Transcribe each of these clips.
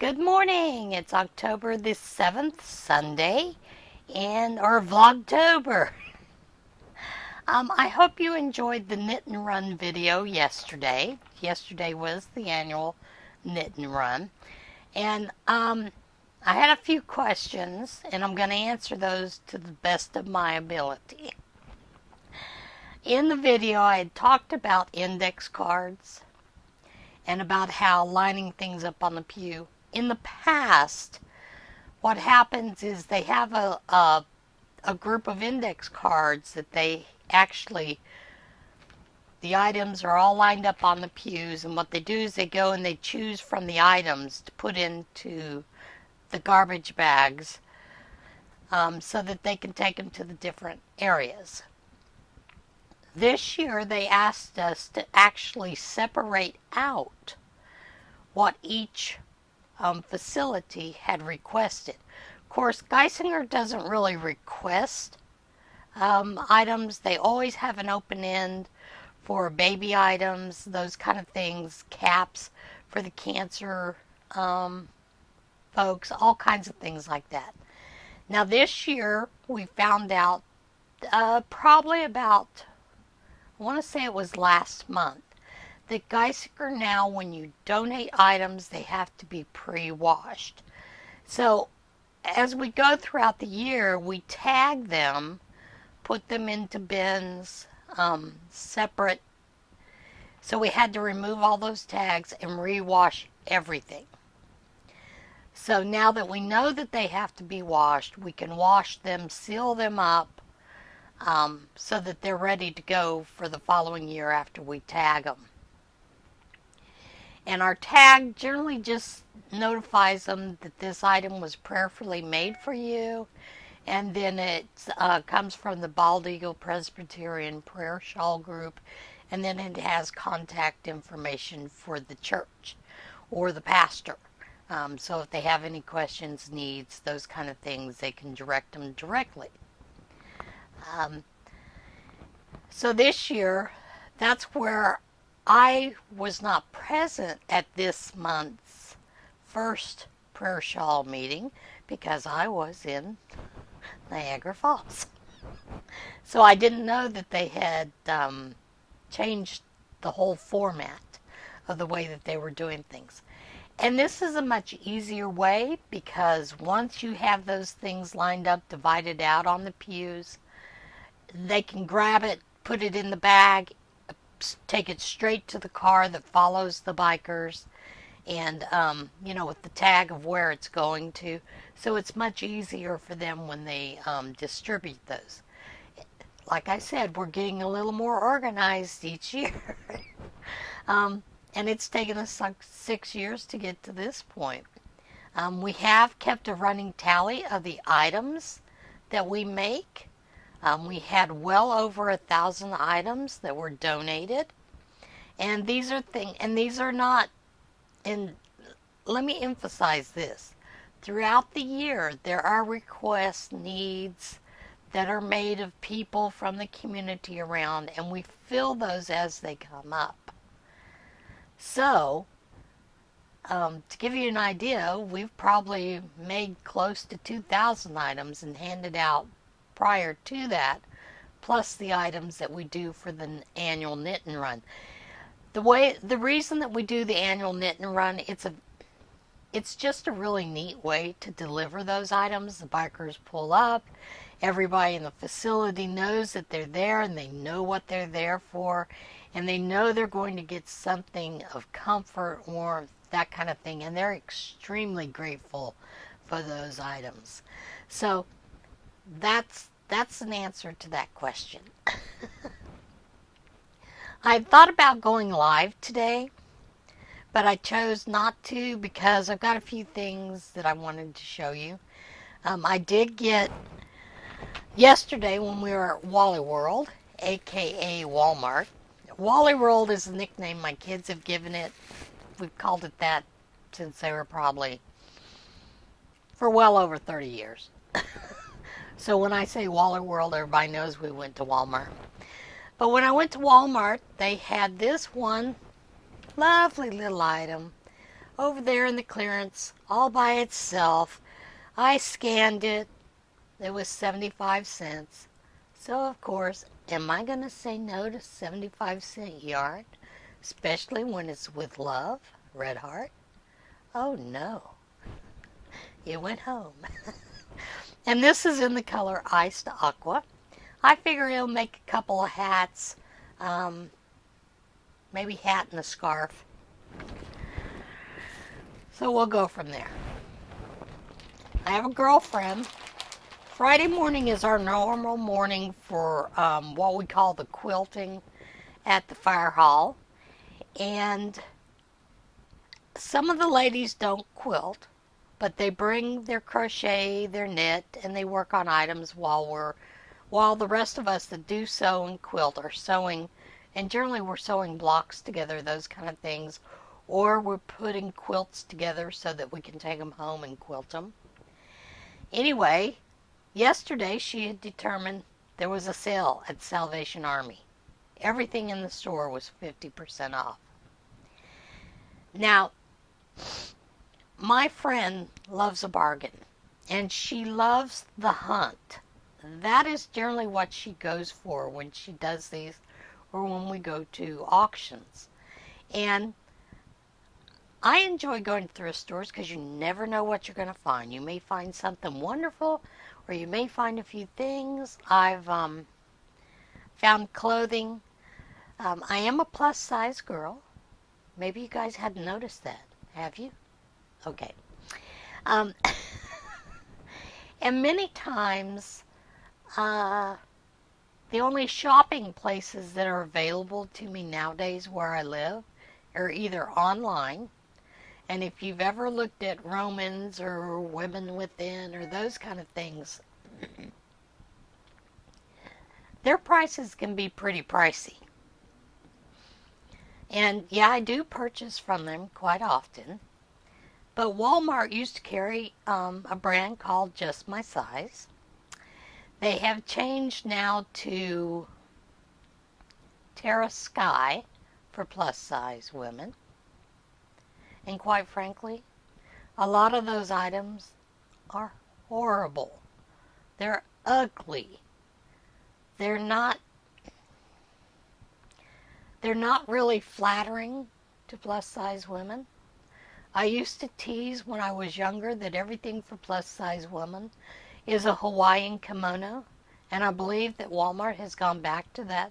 Good morning. It's October the 7th, Sunday, or Vlogtober. I hope you enjoyed the knit and run video yesterday. Yesterday was the annual knit and run. And I had a few questions, and I'm going to answer those to the best of my ability. In the video, I had talked about index cards and about how lining things up on the pew. In the past, what happens is they have a group of index cards that the items are all lined up on the pews, and what they do is they go and they choose from the items to put into the garbage bags so that they can take them to the different areas. This year they asked us to actually separate out what each facility had requested. Of course, Geisinger doesn't really request items. They always have an open end for baby items, those kind of things, caps for the cancer folks, all kinds of things like that. Now this year we found out probably about, I want to say it was last month, that Geisinger now, when you donate items, they have to be pre-washed. So as we go throughout the year, we tag them, put them into bins separate. So we had to remove all those tags and re-wash everything. So now that we know that they have to be washed, we can wash them, seal them up, so that they're ready to go for the following year after we tag them. And our tag generally just notifies them that this item was prayerfully made for you, and then it comes from the Bald Eagle Presbyterian Prayer Shawl Group, and then it has contact information for the church or the pastor. So if they have any questions, needs, those kind of things, they can direct them directly. So this year, that's where I was not present at this month's first prayer shawl meeting because I was in Niagara Falls. So I didn't know that they had changed the whole format of the way that they were doing things. And this is a much easier way because once you have those things lined up, divided out on the pews, they can grab it, put it in the bag, take it straight to the car that follows the bikers, and with the tag of where it's going to. So it's much easier for them when they distribute those. Like I said, we're getting a little more organized each year. And it's taken us like 6 years to get to this point. We have kept a running tally of the items that we make. We had well over 1,000 items that were donated, and these are not. And let me emphasize this: throughout the year, there are requests, needs that are made of people from the community around, and we fill those as they come up. So, to give you an idea, we've probably made close to 2,000 items and handed out prior to that, plus the items that we do for the annual knit and run. The reason that we do the annual knit and run, it's just a really neat way to deliver those items. The bikers pull up, everybody in the facility knows that they're there, and they know what they're there for, and they know they're going to get something of comfort or that kind of thing, and they're extremely grateful for those items. So that's an answer to that question. I thought about going live today, but I chose not to because I've got a few things that I wanted to show you. I did get, yesterday when we were at Wally World, aka Walmart. Wally World is the nickname my kids have given it. We've called it that since they were probably for well over 30 years. So when I say Wally World, everybody knows we went to Walmart. But when I went to Walmart, they had this one lovely little item over there in the clearance all by itself. I scanned it. It was 75 cents. So, of course, am I going to say no to 75-cent yarn? Especially when it's with love, red heart? Oh, no. It went home. And this is in the color Iced Aqua. I figure it'll make a couple of hats. Maybe hat and a scarf. So we'll go from there. I have a girlfriend. Friday morning is our normal morning for what we call the quilting at the fire hall. And some of the ladies don't quilt, but they bring their crochet, their knit, and they work on items while the rest of us that do sew and quilt are sewing. And generally we're sewing blocks together, those kind of things. Or we're putting quilts together so that we can take them home and quilt them. Anyway, yesterday she had determined there was a sale at Salvation Army. Everything in the store was 50% off. Now, my friend loves a bargain, and she loves the hunt. That is generally what she goes for when she does these, or when we go to auctions. And I enjoy going to thrift stores because you never know what you're going to find. You may find something wonderful, or you may find a few things. I've found clothing. I am a plus size girl. Maybe you guys hadn't noticed that. Have you? Okay. And many times, the only shopping places that are available to me nowadays where I live are either online. And if you've ever looked at Romans or Women Within or those kind of things, their prices can be pretty pricey. And yeah, I do purchase from them quite often. But Walmart used to carry a brand called Just My Size. They have changed now to Terra Sky for plus size women. And quite frankly, a lot of those items are horrible. They're ugly. They're not really flattering to plus size women. I used to tease when I was younger that everything for plus size women is a Hawaiian kimono, and I believe that Walmart has gone back to that.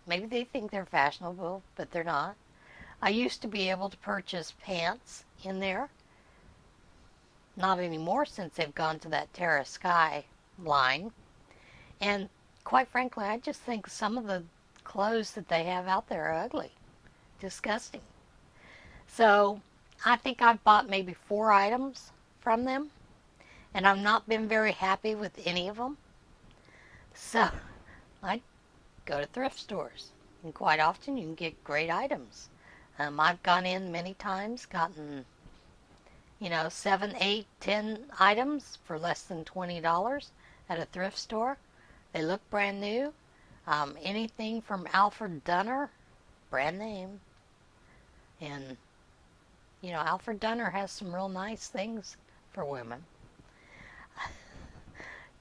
Maybe they think they're fashionable, but they're not. I used to be able to purchase pants in there. Not anymore since they've gone to that Terra Sky line. And quite frankly, I just think some of the clothes that they have out there are ugly. Disgusting. So, I think I've bought maybe 4 items from them. And I've not been very happy with any of them. So, I go to thrift stores. And quite often you can get great items. I've gone in many times, gotten, 7, 8, 10 items for less than $20 at a thrift store. They look brand new. Anything from Alfred Dunner, brand name. And, Alfred Dunner has some real nice things for women.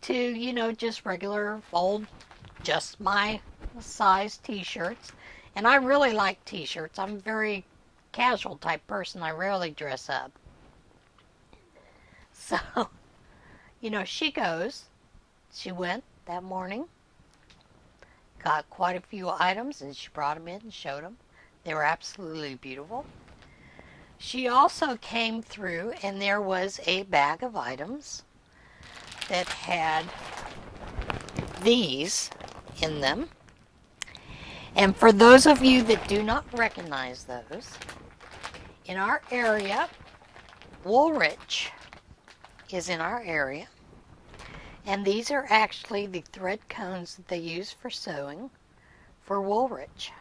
To, just regular old, just my size t-shirts. And I really like t-shirts. I'm a very casual type person. I rarely dress up. So, she went that morning, got quite a few items, and she brought them in and showed them. They were absolutely beautiful. She also came through, and there was a bag of items that had these in them. And for those of you that do not recognize those, in our area, Woolrich is in our area. And these are actually the thread cones that they use for sewing for Woolrich.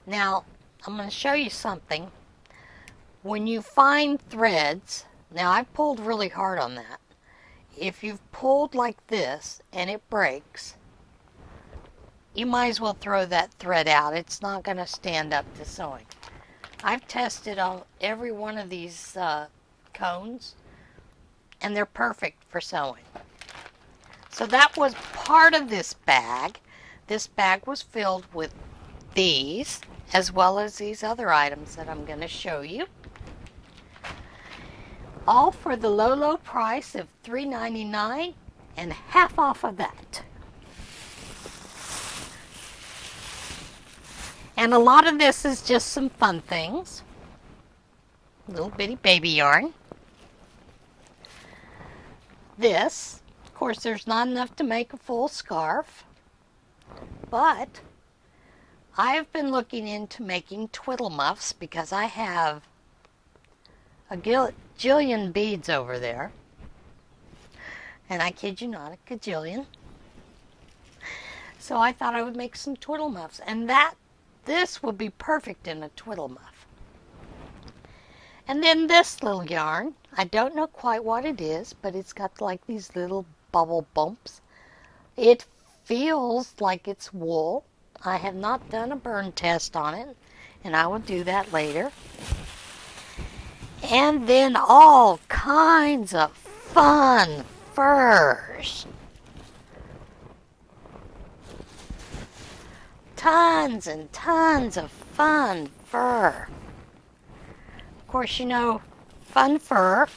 Now, I'm going to show you something. When you find threads, now I've pulled really hard on that. If you've pulled like this and it breaks, you might as well throw that thread out. It's not going to stand up to sewing. I've tested on every one of these cones, and they're perfect for sewing. So that was part of this bag. This bag was filled with these, as well as these other items that I'm going to show you. All for the low, low price of $3.99 and half off of that. And a lot of this is just some fun things. Little bitty baby yarn. This, of course, there's not enough to make a full scarf, but I have been looking into making twiddle muffs because I have a gajillion beads over there. And I kid you not, a gajillion. So I thought I would make some twiddle muffs, and this would be perfect in a twiddle muff. And then this little yarn, I don't know quite what it is, but it's got like these little bubble bumps. It feels like it's wool. I have not done a burn test on it, and I will do that later. And then all kinds of fun furs. Tons and tons of fun fur. Of course, you know, fun fur,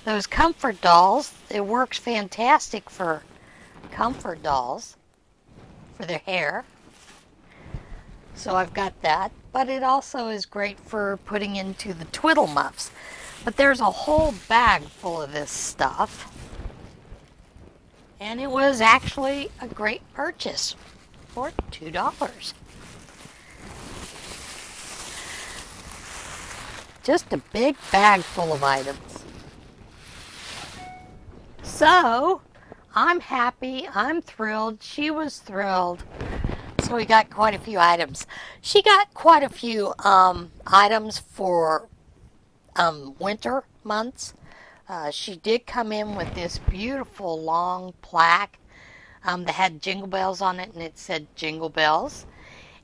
those comfort dolls, it works fantastic for comfort dolls, for their hair. So I've got that, but it also is great for putting into the twiddle muffs. But there's a whole bag full of this stuff, and it was actually a great purchase for $2. Just a big bag full of items. So, I'm happy, I'm thrilled, she was thrilled. So we got quite a few items. She got quite a few items for winter months. She did come in with this beautiful long plaque that had jingle bells on it, and it said Jingle Bells.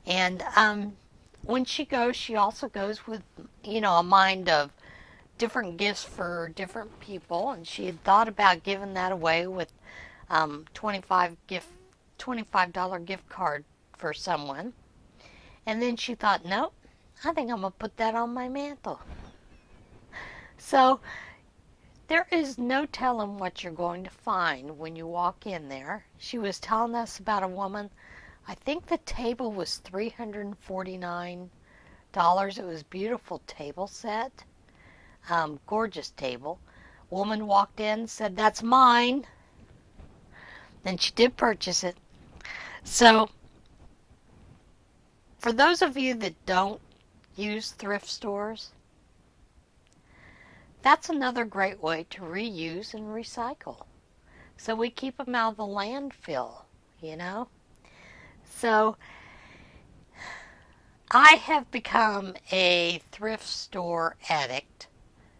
And when she goes, she also goes with, you know, a mind of different gifts for different people, and she had thought about giving that away with $25 gift card for someone. And then she thought, nope, I think I'm going to put that on my mantle. So there is no telling what you're going to find when you walk in there. She was telling us about a woman, I think the table was $349. It was a beautiful table set. Gorgeous table. Woman walked in, said, that's mine. Then she did purchase it. So, for those of you that don't use thrift stores, that's another great way to reuse and recycle. So we keep them out of the landfill, you know. So I have become a thrift store addict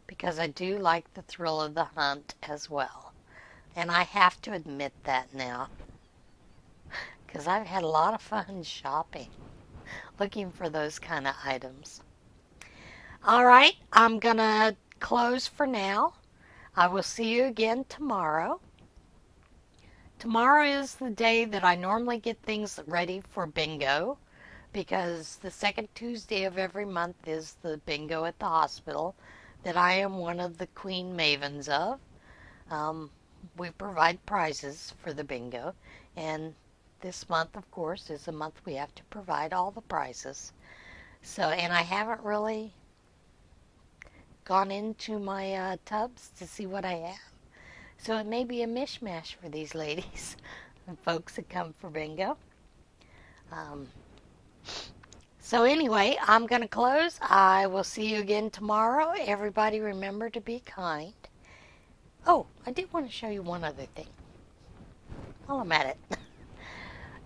because I do like the thrill of the hunt as well. And I have to admit that now, because I've had a lot of fun shopping, looking for those kind of items. All right, I'm going to close for now. I will see you again tomorrow. Tomorrow is the day that I normally get things ready for bingo, because the second Tuesday of every month is the bingo at the hospital that I am one of the queen mavens of. We provide prizes for the bingo, and this month, of course, is a month we have to provide all the prizes. So, and I haven't really gone into my tubs to see what I have. So it may be a mishmash for these ladies and folks that come for bingo. So anyway, I'm going to close. I will see you again tomorrow. Everybody remember to be kind. Oh, I did want to show you one other thing while I'm at it.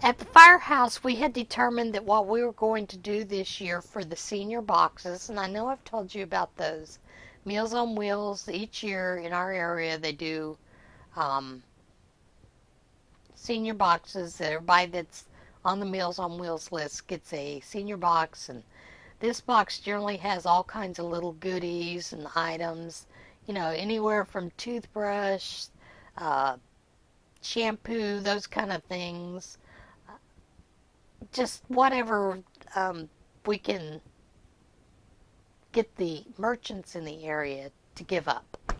At the firehouse, we had determined that what we were going to do this year for the senior boxes, and I know I've told you about those, Meals on Wheels, each year in our area they do senior boxes. Everybody that's on the Meals on Wheels list gets a senior box, and This box generally has all kinds of little goodies and items, anywhere from toothbrush, uh, shampoo, those kind of things. Just whatever we can get the merchants in the area to give up.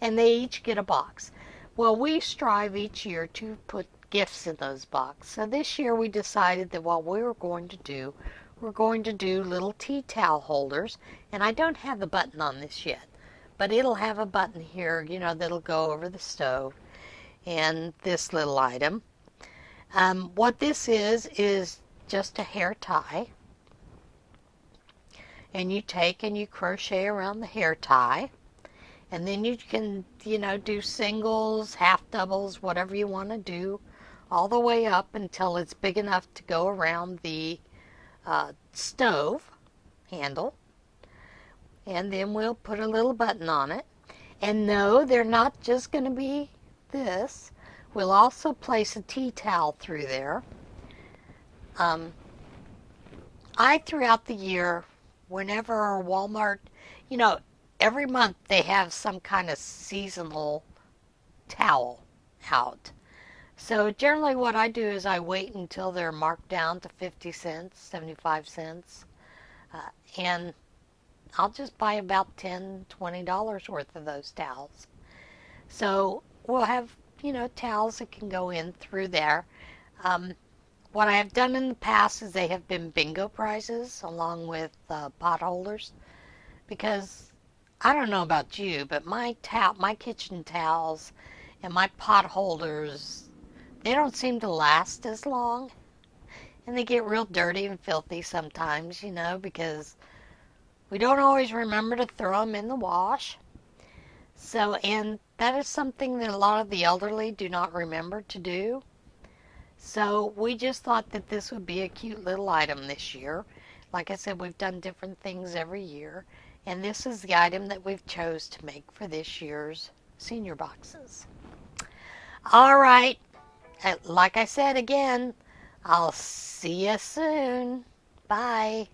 And they each get a box. Well, we strive each year to put gifts in those boxes. So this year we decided that what we were going to do, we're going to do little tea towel holders. And I don't have the button on this yet, but it'll have a button here, that'll go over the stove. And this little item. What this is just a hair tie. And you take and you crochet around the hair tie. And then you can, do singles, half doubles, whatever you want to do, all the way up until it's big enough to go around the stove handle. And then we'll put a little button on it. And no, they're not just going to be this. We'll also place a tea towel through there. Throughout the year, whenever Walmart, every month they have some kind of seasonal towel out. So generally what I do is I wait until they're marked down to 50 cents, 75 cents, and I'll just buy about $10, $20 worth of those towels. So we'll have, towels that can go in through there. What I have done in the past is they have been bingo prizes along with pot holders, because I don't know about you, but my kitchen towels and my pot holders, they don't seem to last as long. And they get real dirty and filthy sometimes, because we don't always remember to throw them in the wash. So, and that is something that a lot of the elderly do not remember to do. So we just thought that this would be a cute little item this year. Like I said, we've done different things every year. And this is the item that we've chose to make for this year's senior boxes. All right. Like I said again, I'll see you soon. Bye.